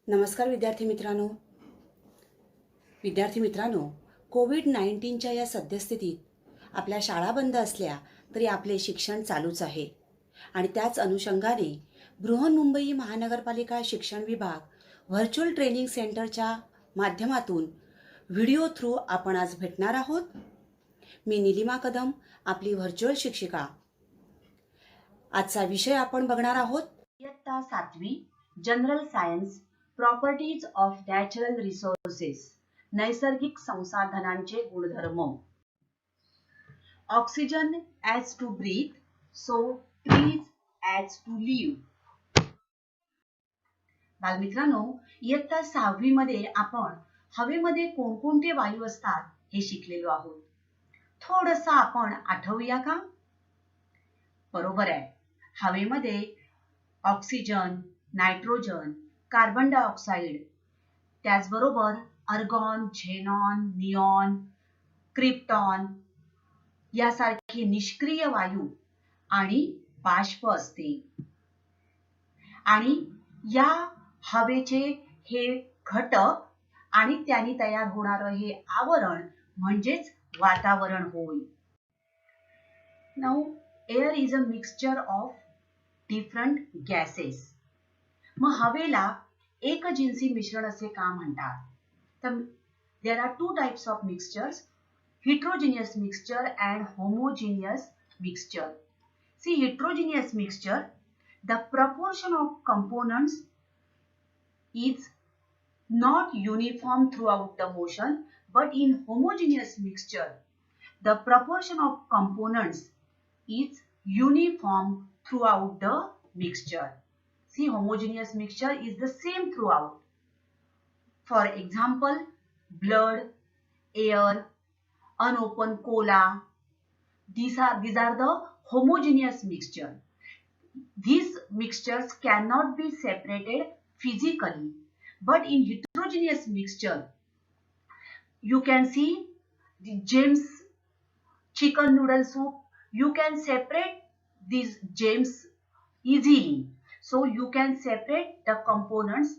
नमस्कार विद्यार्थी मित्रांनो, कोविड-19च्या या सद्यस्थितीत आपल्या शाळा बंद असल्या तरी आपले शिक्षण चालूच आहे आणि त्याच अनुषंगाने बृहन्मुंबई महानगरपालिका शिक्षण विभाग व्हर्च्युअल ट्रेनिंग सेंटरच्या माध्यमातून व्हिडिओ थ्रू आपण आज भेटणार आहोत. मी निलिमा कदम, आपली व्हर्च्युअल शिक्षिका. आजचा विषय आपण बघणार आहोत इयत्ता 7वी general science properties of natural resources, नैसर्गिक संसाधनांचे गुणधर्म. Oxygen as to breathe, so trees as to live. बालमित्रांनो, इयत्ता 6वी मध्ये आपण हवेमध्ये कोणकोणते वायू असतात हे शिकलेलो आहोत. थोडंसं आपण आठवूया का? बरोबर आहे. हवेमध्ये ऑक्सिजन, नायट्रोजन, कार्बन डायऑक्साइड, त्याचबरोबर आर्गॉन, झेनॉन, निऑन, क्रिप्टॉन यासारखे निष्क्रिय वायू आणि बाष्प असते. आणि या हवेचे हे घटक आणि त्यांनी तयार होणारं हे आवरण म्हणजेच वातावरण होय. Now air is a mixture of different gases. मग हवेला एकजिन्सी मिश्रण असे का म्हणतात? तर there are two types of mixtures, heterogeneous mixture and homogeneous mixture. See, heterogeneous mixture, the proportion of components is not uniform throughout the motion, but in homogeneous mixture, the proportion of components is uniform throughout the mixture. See, homogeneous mixture is the same throughout. For example, blood, air, unopened cola, these are the homogeneous mixture. These mixtures cannot be separated physically, but in heterogeneous mixture you can see the James chicken noodle soup, you can separate these gems easily, so you can separate the components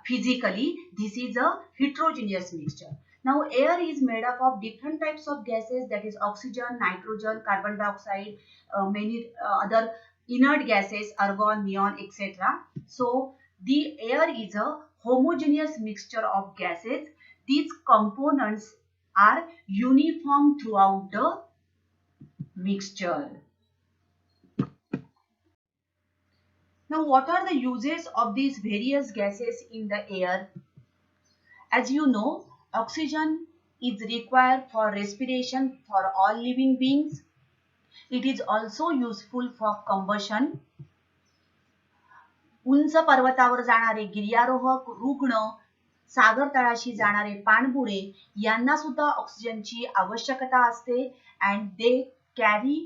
physically. This is a heterogeneous mixture. Now air is made up of different types of gases, that is oxygen, nitrogen, carbon dioxide, many other inert gases, argon, neon, etc. So the air is a homogeneous mixture of gases. These components are uniform throughout the mixture. Now what are the uses of these various gases in the air? As you know, oxygen is required for respiration for all living beings. It is also useful for combustion. उंच पर्वतावर जाणारे गिर्यारोहक, रुग्ण, सागर तळाशी जाणारे पाणबुडे यांना सुद्धा ऑक्सिजनची आवश्यकता असते, and they carry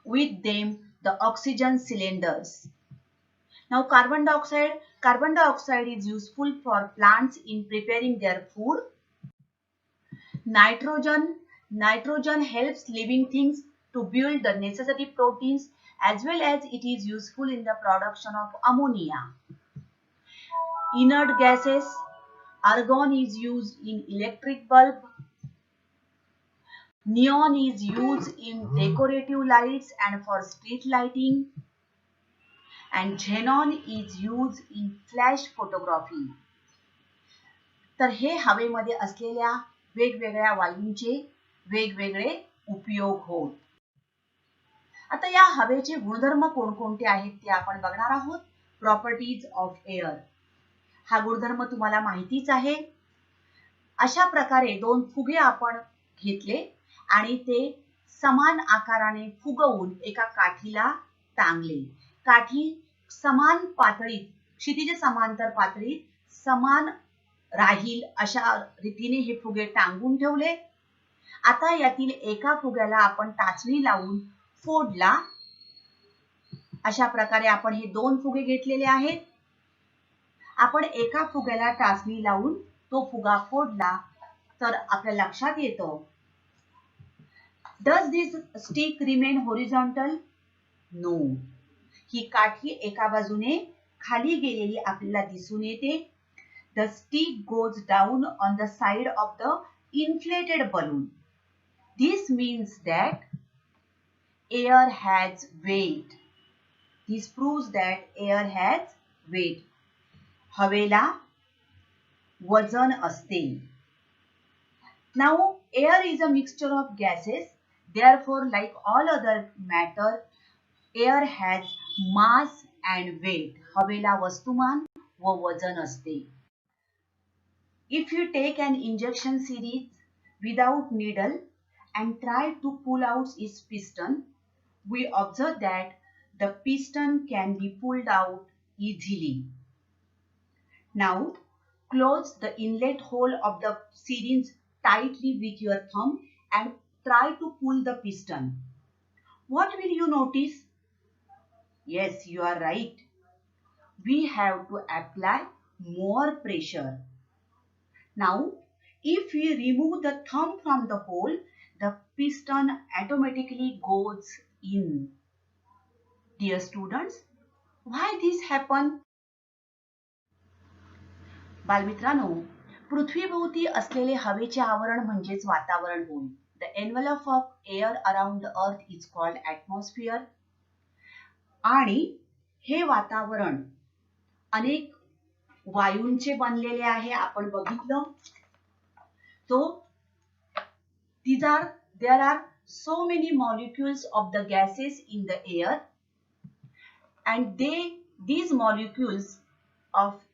with them the oxygen cylinders. Now carbon dioxide is useful for plants in preparing their food. Nitrogen helps living things to build the necessary proteins, as well as it is useful in the production of ammonia. Inert gases, argon is used in electric bulb, neon is used in decorative lights and for street lighting, and xenon is used in flash photography. तर हे हवेमध्ये असलेल्या वेगवेगळ्या वायूंचे वेगवेगळे उपयोग होत. आता या हवेचे गुणधर्म कोणकोणते आहेत ते आपण बघणार आहोत. प्रॉपर्टीज ऑफ एअर हा गुणधर्म तुम्हाला माहितीच आहे. अशा प्रकारे दोन फुगे आपण घेतले आणि ते समान आकाराने फुगवून एका काठीला टांगले. काठी समान पातळीत, क्षितिज समांतर पातळीत समान राहील अशा रीतीने हे फुगे टांगून ठेवले. आता यातील एका फुग्याला आपण टाचणी लावून फोडला. अशा प्रकारे आपण हे दोन फुगे घेतलेले आहेत. आपण एका फुग्याला टाचणी लावून तो फुगा फोडला तर आपल्या लक्षात येतं, does this stick remain horizontal? No. ही काठी एका बाजूने खाली गेलेली आपल्याला दिसून येते. The stick goes down on the side of the inflated balloon. This means that air has weight. This proves that air has weight. हवेला वजन असते. Now, air is a mixture of gases. Therefore, like all other matter, air has mass and weight. हवेला वस्तुमान व वजन असते. If you take an injection syringe without needle and try to pull out its piston, we observe that the piston can be pulled out easily. Now, close the inlet hole of the syringe tightly with your thumb and try to pull the piston. What will you notice? Yes, you are right. We have to apply more pressure. Now, if we remove the thumb from the hole, the piston automatically goes in. Dear students, why this happen? बालमित्रांनो, पृथ्वीभोवती असलेले हवेचे आवरण म्हणजेच वातावरण होय. The envelope of air around the earth is called atmosphere. आणि हे वातावरण अनेक वायूंचे बनलेले आहे, आपण बघितलं. So, there are so many molecules of the gases in the air, and these molecules of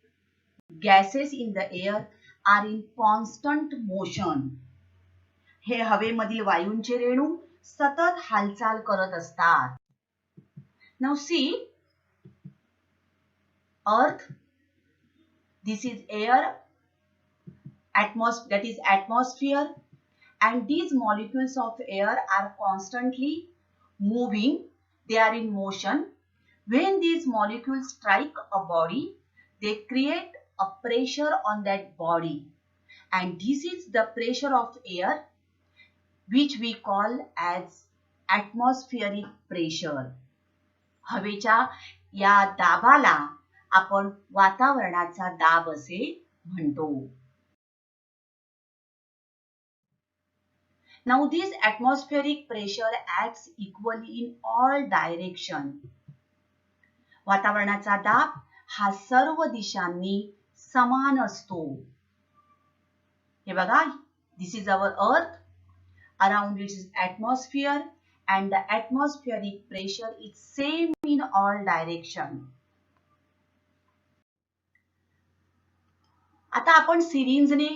gases in the air are in constant motion. हे हवेमधील वायूंचे रेणू सतत हालचाल करत असतात. Now see, Earth, this is air, that is atmosphere, and these molecules of air are constantly moving. They are in motion. When these molecules strike a body, they create a pressure on that body, and this is the pressure of air, which we call as atmospheric pressure. हवेच्या या दाबाला आपण वातावरणाचा दाब असे म्हणतो. Now this atmospheric pressure acts equally in all direction. वातावरणाचा दाब हा सर्व दिशांनी समान असतो. हे बघा, this is our earth, around it is atmosphere, and the atmospheric pressure is same in all direction. आता आपण सिरिंजने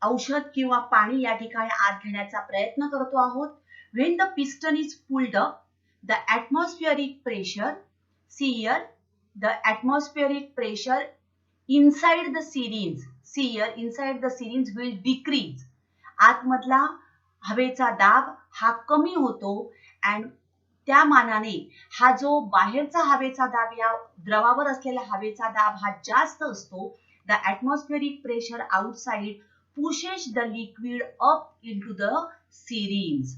औषध किंवा पाणी या ठिकाणी आत घेण्याचा प्रयत्न करतो आहोत. When the piston is pulled up, the atmospheric pressure, see here, the atmospheric pressure inside the syringe, see here, inside the syringe will decrease. आतमधला हवेचा दाब हा कमी होतो, and त्या मानाने हा जो बाहेरचा हवेचा दाब, या द्रवावर असलेला हवेचा दाब हा जास्त असतो. The atmospheric pressure outside pushes the liquid up into the syringe.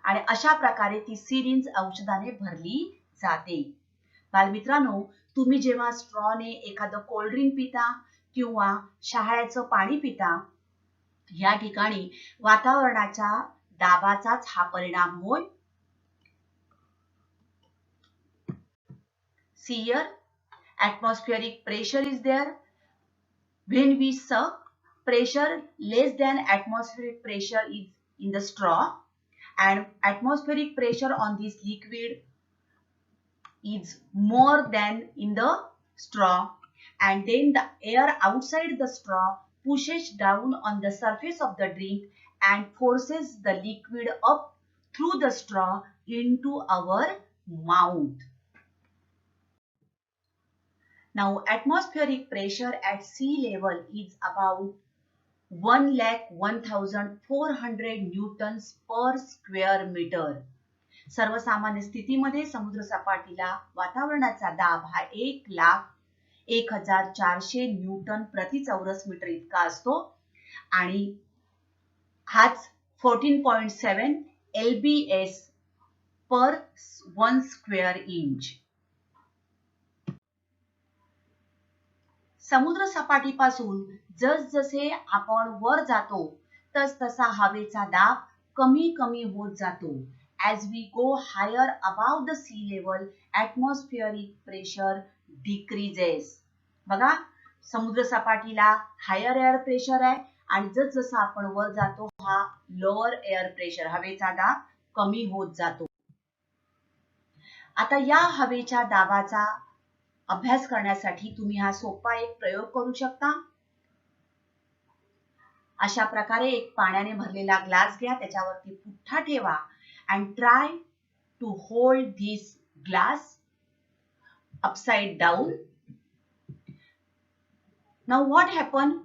आणि अशा प्रकारे ती सिरिंज औषधाने भरली जाते. बालमित्रांनो, तुम्ही जेव्हा स्ट्रॉने एखादं कोल्ड ड्रिंक पिता किंवा शहाळ्याचं पाणी पिता, या ठिकाणी वातावरणाच्या दाबाचाच हा परिणाम होय. See here, atmospheric pressure is there. When we suck, pressure less than atmospheric pressure is in the straw, and atmospheric pressure on this liquid is more than in the straw, and then the air outside the straw pushes down on the surface of the drink and forces the liquid up through the straw into our mouth. Now, atmospheric pressure at sea level is about 1,01,400 newtons per square meter. सर्वसामान्य स्थितीमध्ये समुद्र सपाटीला वातावरणाचा दाब हा 1,01,400 Newton प्रति चौरस metre इतका असतो, आणि हाच 14.7 lbs per 1 square inch. समुद्र सपाटीपासून जसजसे आपण वर जातो तसा हवेचा दाब कमी कमी होत जातो. As we go higher above the sea level, atmospheric pressure decreases. बघा, समुद्र सपाटीला हायर एअर प्रेशर आहे आणि जसजसं आपण वर जातो हा लोअर एअर प्रेशर, हवेचा दाब कमी होत जातो. आता या हवेच्या दाबाचा अभ्यास करण्यासाठी तुम्ही हा सोपा एक प्रयोग करू शकता. अशा प्रकारे एक पाण्याने भरलेला ग्लास घ्या, त्याच्यावरती पुठ्ठा ठेवा and try to hold this glass upside down. Now what happened?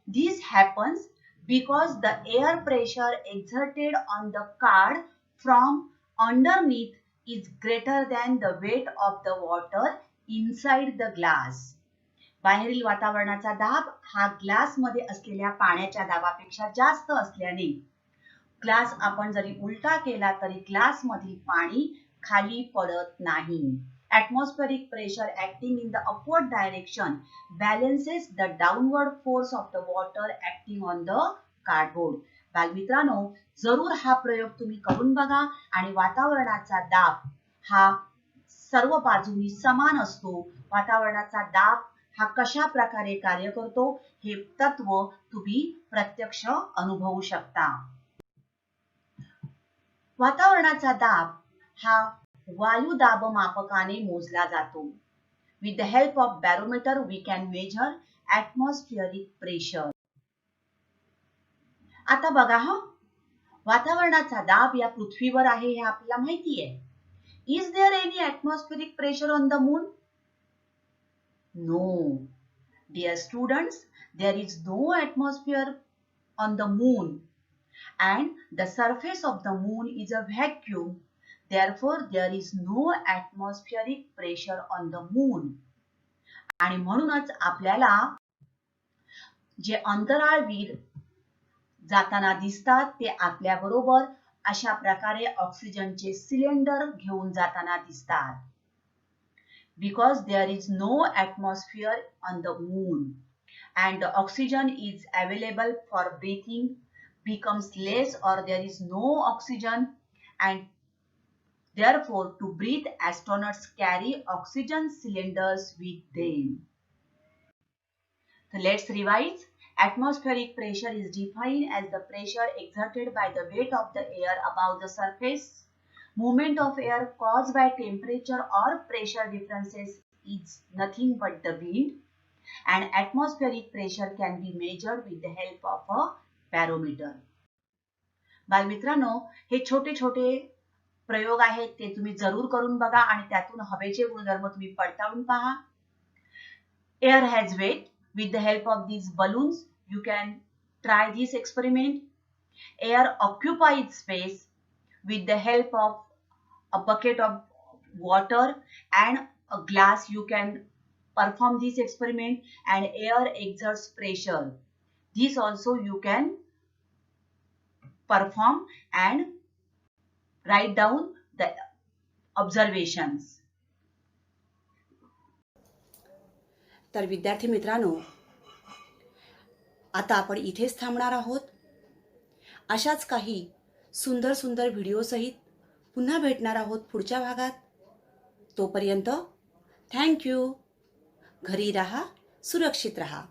This happens because the air pressure exerted on the card from underneath is greater than the weight of the water inside the glass. बाहेरील वातावरणाचा दाब हा glass मध्ये असलेल्या पाण्याच्या दाबापेक्षा जास्त असल्याने glass आपण जरी उलटा केला तरी ग्लास मधील पाणी खाली पडत नाही. Atmospheric pressure acting in the upward direction balances the downward force of the water acting on the cardboard. बालमित्रांनो, जरूर हा प्रयोग तुम्ही करून बघा आणि वातावरणाचा दाब हा सर्व बाजूनी समान असतो. वातावरणाचा दाब हा कशा प्रकारे कार्य करतो हे तत्व तुम्ही प्रत्यक्ष अनुभवू शकता. वातावरणाचा दाब हा वायू दाबमापकाने मोजला जातो. With the help of barometer we can measure atmospheric pressure. आता बघा हा, वातावरणाचा दाब या पृथ्वीवर आहे हे आपल्याला माहिती आहे. Is there any atmospheric pressure on the moon? No. Dear students, there is no atmosphere on the moon. And the surface of the moon is a vacuum. Therefore, there is no atmospheric pressure on the moon. आणि म्हणूनच आपल्याला जे अंतराळवीर जाताना दिसतात ते आपल्या बरोबर अशा प्रकारे ऑक्सिजनचे सिलेंडर घेऊन जाताना दिसतात. Because there is no atmosphere on the moon and the oxygen is available for breathing becomes less or there is no oxygen and therefore to breathe astronauts carry oxygen cylinders with them. So let's revise. Atmospheric pressure is defined as the pressure exerted by the weight of the air above the surface. Movement of air caused by temperature or pressure differences is nothing but the wind and atmospheric pressure can be measured with the help of a barometer. बालमित्रांनो, हे छोटे छोटे प्रयोग आहेत ते तुम्ही जरूर करून बघा आणि त्यातून हवेचे गुणधर्म तुम्ही पडताळून पहा. Air has weight. With the help of these balloons you can try this experiment. Air occupies space. With the help of a bucket of water and a glass you can perform this experiment and air exerts pressure. This also you can perform and write down the observations. तर विद्यार्थी मित्रांनो, आता आपण इथेच थांबणार आहोत. अशाच काही सुंदर सुंदर व्हिडिओ सहित पुन्हा भेटणार आहोत पुढच्या भागात. तोपर्यंत थँक यू. घरी राहा, सुरक्षित राहा.